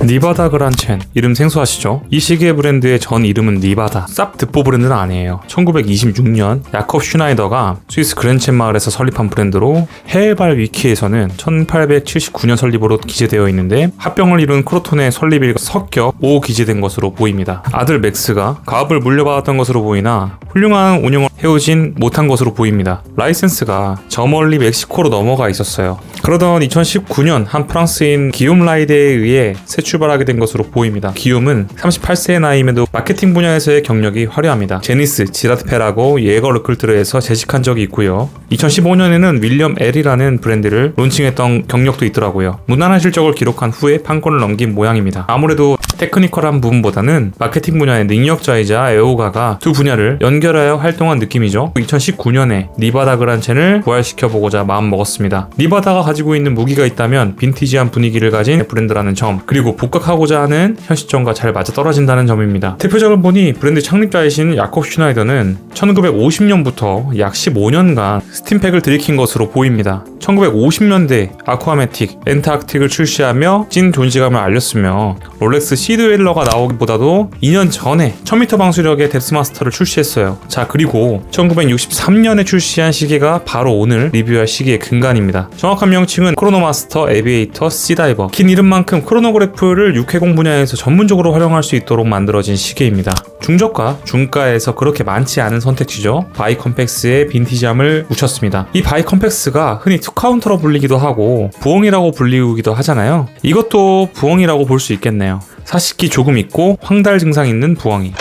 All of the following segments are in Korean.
니바다 그란첸, 이름 생소하시죠? 이 시계 브랜드의 전 이름은 니바다. 쌉 듣보 브랜드는 아니에요. 1926년 야콥 슈나이더가 스위스 그란첸 마을에서 설립한 브랜드로 해외발 위키에서는 1879년 설립으로 기재되어 있는데 합병을 이룬 크로톤의 설립일과 섞여 오 기재된 것으로 보입니다. 아들 맥스가 가업을 물려받았던 것으로 보이나 훌륭한 운영을 해오진 못한 것으로 보입니다. 라이센스가 저 멀리 멕시코로 넘어가 있었어요. 그러던 2019년 한 프랑스인 기욤 라이데에 의해 새 출발하게 된 것으로 보입니다. 기욤은 38세의 나이임에도 마케팅 분야에서의 경력이 화려합니다. 제니스, 지라드페라고 예거 르클트르에서 재직한 적이 있고요. 2015년에는 윌리엄 L이라는 브랜드를 론칭했던 경력도 있더라고요. 무난한 실적을 기록한 후에 판권을 넘긴 모양입니다. 아무래도 테크니컬한 부분보다는 마케팅 분야의 능력자이자 애호가가 두 분야를 연결하여 활동한 느낌이죠. 2019년에 니바다 그란첸을 부활시켜보고자 마음먹었습니다. 니바다가 가지고 있는 무기가 있다면 빈티지한 분위기를 가진 브랜드라는 점, 그리고 복각하고자 하는 현 시점과 잘 맞아떨어진다는 점입니다. 대표적을 보니 브랜드 창립자이신 야콥 슈나이더는 1950년부터 약 15년간 스팀팩을 들이킨 것으로 보입니다. 1950년대 아쿠아매틱, 엔타악틱을 출시하며 찐 존재감을 알렸으며 롤렉스 시드웰러가 나오기보다도 2년 전에 1000m 방수력의 뎁스마스터를 출시했어요. 자, 그리고 1963년에 출시한 시계가 바로 오늘 리뷰할 시계의 근간입니다. 정확한 명칭은 크로노마스터 에비에이터 C다이버. 긴 이름만큼 크로노그래프를 육해공 분야에서 전문적으로 활용할 수 있도록 만들어진 시계입니다. 중저가, 중가에서 그렇게 많지 않은 선택지죠. 바이컴팩스에 빈티지함을 묻혔습니다. 이 바이컴팩스가 흔히 투카운터로 불리기도 하고 부엉이라고 불리기도 하잖아요. 이것도 부엉이라고 볼 수 있겠네요. 사식기 조금 있고 황달 증상 있는 부엉이.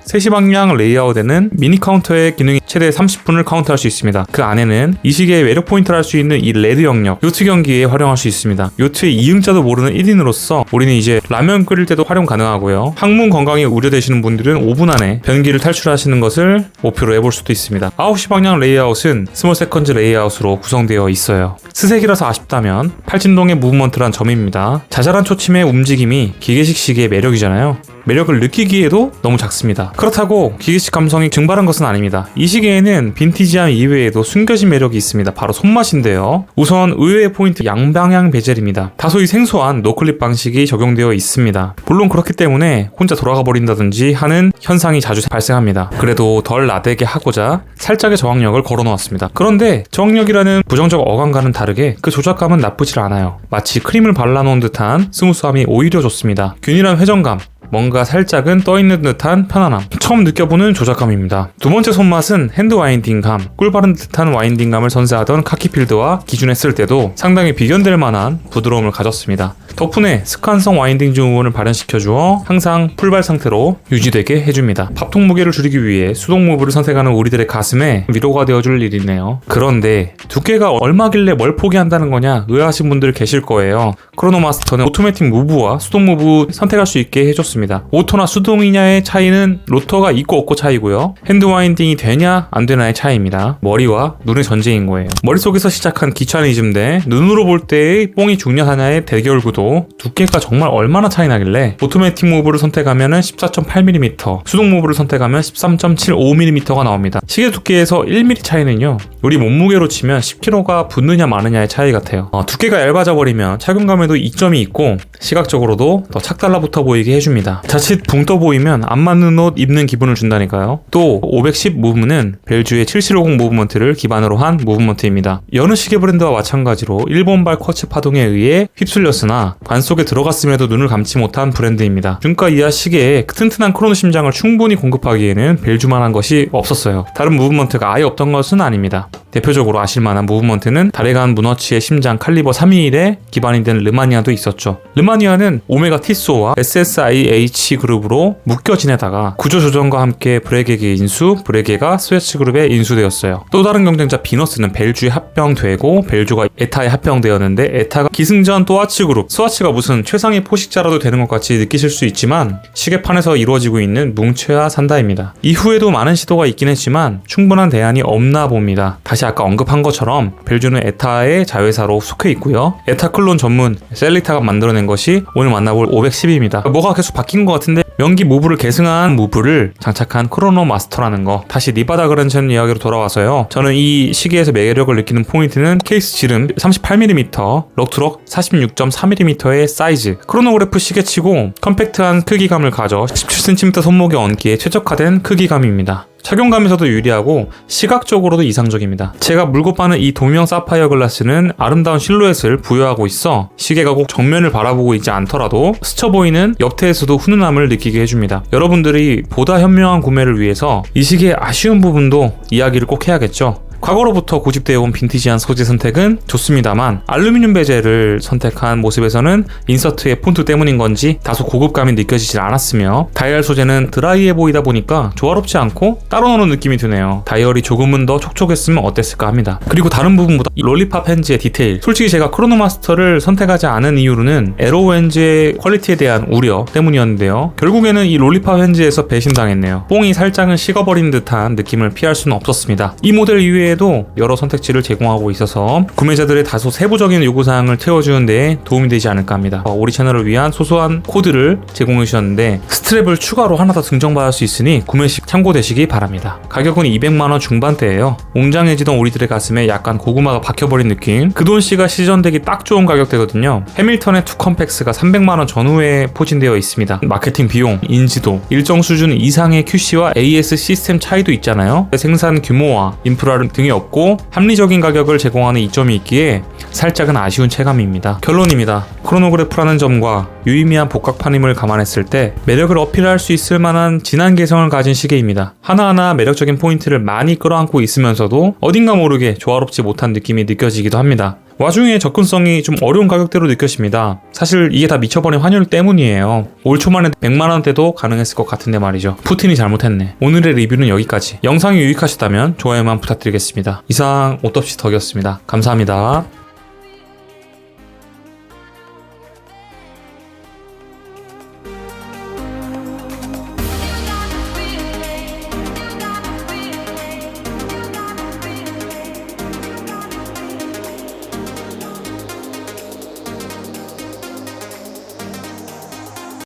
3시 방향 레이아웃에는 미니 카운터의 기능이 최대 30분을 카운트할 수 있습니다. 그 안에는 이 시계의 매력 포인트를 할 수 있는 이 레드 영역, 요트 경기에 활용할 수 있습니다. 요트의 이응자도 모르는 1인으로서 우리는 이제 라면 끓일 때도 활용 가능하고요. 항문 건강이 우려되시는 분들은 5분 안에 변기를 탈출하시는 것을 목표로 해볼 수도 있습니다. 9시 방향 레이아웃은 스몰 세컨즈 레이아웃으로 구성되어 있어요. 스색이라서 아쉽다면 팔진동의 무브먼트란 점입니다. 자잘한 초침의 움직임이 기계식 시계의 매력이잖아요. 매력을 느끼기에도 너무 작습니다. 그렇다고 기계식 감성이 증발한 것은 아닙니다. 이 시계에는 빈티지함 이외에도 숨겨진 매력이 있습니다. 바로 손맛인데요. 우선 의외의 포인트 양방향 베젤입니다. 다소이 생소한 노클립 방식이 적용되어 있습니다. 물론 그렇기 때문에 혼자 돌아가 버린다든지 하는 현상이 자주 발생합니다. 그래도 덜 나대게 하고자 살짝의 저항력을 걸어놓았습니다. 그런데 저항력이라는 부정적 어감과는 다르게 그 조작감은 나쁘지 않아요. 마치 크림을 발라놓은 듯한 스무스함이 오히려 좋습니다. 균일한 회전감, 뭔가 살짝은 떠있는 듯한 편안함, 처음 느껴보는 조작감입니다. 두 번째 손맛은 핸드 와인딩감, 꿀 바른 듯한 와인딩감을 선사하던 카키필드와 기준했을 때도 상당히 비견될 만한 부드러움을 가졌습니다. 덕분에 습관성 와인딩 증후군을 발현시켜주어 항상 풀발 상태로 유지되게 해줍니다. 밥통 무게를 줄이기 위해 수동 무브를 선택하는 우리들의 가슴에 위로가 되어줄 일이네요. 그런데 두께가 얼마길래 뭘 포기한다는 거냐 의아하신 분들 계실 거예요. 크로노마스터는 오토매틱 무브와 수동 무브 선택할 수 있게 해줬습니다. 오토나 수동이냐의 차이는 로터가 있고 없고 차이고요. 핸드 와인딩이 되냐 안 되냐의 차이입니다. 머리와 눈의 전쟁인 거예요. 머릿속에서 시작한 귀차니즘 대 눈으로 볼 때의 뽕이 죽냐 사냐의 대결 구도, 두께가 정말 얼마나 차이 나길래 오토매틱 무브를 선택하면 14.8mm, 수동 무브를 선택하면 13.75mm가 나옵니다. 시계 두께에서 1mm 차이는요, 우리 몸무게로 치면 10kg가 붙느냐 마느냐의 차이 같아요. 두께가 얇아져 버리면 착용감에도 이점이 있고 시각적으로도 더 착 달라붙어 보이게 해줍니다. 자칫 붕 떠 보이면 안 맞는 옷 입는 기분을 준다니까요. 또 510 무브는 벨주의 7750 무브먼트를 기반으로 한 무브먼트입니다. 여느 시계 브랜드와 마찬가지로 일본발 쿼츠 파동에 의해 휩쓸렸으나 관 속에 들어갔음에도 눈을 감지 못한 브랜드입니다. 중가 이하 시계에 튼튼한 크로노 심장을 충분히 공급하기에는 벨주만한 것이 없었어요. 다른 무브먼트가 아예 없던 것은 아닙니다. 대표적으로 아실만한 무브먼트는 다레간 무너치의 심장 칼리버 321에 기반이 된 르마니아도 있었죠. 르마니아는 오메가 티소와 SSIH 그룹으로 묶여 지내다가 구조조정과 함께 브레게게 인수, 브레게가 스웨츠 그룹에 인수되었어요. 또 다른 경쟁자 비너스는 벨주에 합병되고 벨주가 에타에 합병되었는데 에타가 기승전 또아치 그룹, 스와치가 무슨 최상의 포식자라도 되는 것 같이 느끼실 수 있지만 시계판에서 이루어지고 있는 뭉쳐야 산다입니다. 이후에도 많은 시도가 있긴 했지만 충분한 대안이 없나 봅니다. 다시 다시 아까 언급한 것처럼 벨주는 에타의 자회사로 속해 있고요. 에타 클론 전문 셀리타가 만들어낸 것이 오늘 만나볼 510입니다. 뭐가 계속 바뀐 것 같은데 명기 무브를 계승한 무브를 장착한 크로노 마스터라는 거. 다시 니바다 그랜첸 이야기로 돌아와서요. 저는 이 시계에서 매력을 느끼는 포인트는 케이스 지름 38mm, 럭투럭 46.4mm의 사이즈. 크로노그래프 시계치고 컴팩트한 크기감을 가져 17cm 손목에 얹기에 최적화된 크기감입니다. 착용감에서도 유리하고 시각적으로도 이상적입니다. 제가 물고 빠는 이 도명 사파이어 글라스는 아름다운 실루엣을 부여하고 있어 시계가 꼭 정면을 바라보고 있지 않더라도 스쳐 보이는 옆태에서도 훈훈함을 느끼게 해줍니다. 여러분들이 보다 현명한 구매를 위해서 이 시계의 아쉬운 부분도 이야기를 꼭 해야겠죠. 과거로부터 고집되어 온 빈티지한 소재 선택은 좋습니다만 알루미늄 베젤을 선택한 모습에서는 인서트의 폰트 때문인 건지 다소 고급감이 느껴지질 않았으며 다이얼 소재는 드라이해 보이다 보니까 조화롭지 않고 따로 노는 느낌이 드네요. 다이얼이 조금은 더 촉촉했으면 어땠을까 합니다. 그리고 다른 부분보다 이 롤리팝 핸즈의 디테일, 솔직히 제가 크로노마스터를 선택하지 않은 이유로는 에로우 핸즈의 퀄리티에 대한 우려 때문이었는데요. 결국에는 이 롤리팝 핸즈에서 배신당했네요. 뽕이 살짝은 식어버린 듯한 느낌을 피할 수는 없었습니다. 이 모델 이외에 도 여러 선택지를 제공하고 있어서 구매자들의 다소 세부적인 요구사항을 채워주는 데 도움이 되지 않을까 합니다. 우리 채널을 위한 소소한 코드를 제공해 주셨는데 스트랩을 추가로 하나 더 증정받을 수 있으니 구매 시 참고되시기 바랍니다. 가격은 200만원 중반대예요. 웅장해지던 우리들의 가슴에 약간 고구마가 박혀버린 느낌. 그 돈씨가 시전되기 딱 좋은 가격대거든요. 해밀턴의 투컴팩스가 300만원 전후에 포진되어 있습니다. 마케팅 비용, 인지도, 일정 수준 이상의 QC와 AS 시스템 차이도 있잖아요. 생산 규모와 인프라를 등이 없고 합리적인 가격을 제공하는 이점이 있기에 살짝은 아쉬운 체감입니다. 결론입니다. 크로노그래프라는 점과 유의미한 복각판임을 감안했을 때 매력을 어필할 수 있을 만한 진한 개성을 가진 시계입니다. 하나하나 매력적인 포인트를 많이 끌어안고 있으면서도 어딘가 모르게 조화롭지 못한 느낌이 느껴지기도 합니다. 와중에 접근성이 좀 어려운 가격대로 느껴집니다. 사실 이게 다 미쳐버린 환율 때문이에요. 올 초만에 100만원대도 가능했을 것 같은데 말이죠. 푸틴이 잘못했네. 오늘의 리뷰는 여기까지. 영상이 유익하셨다면 좋아요만 부탁드리겠습니다. 이상 옷없이 덕이었습니다. 감사합니다.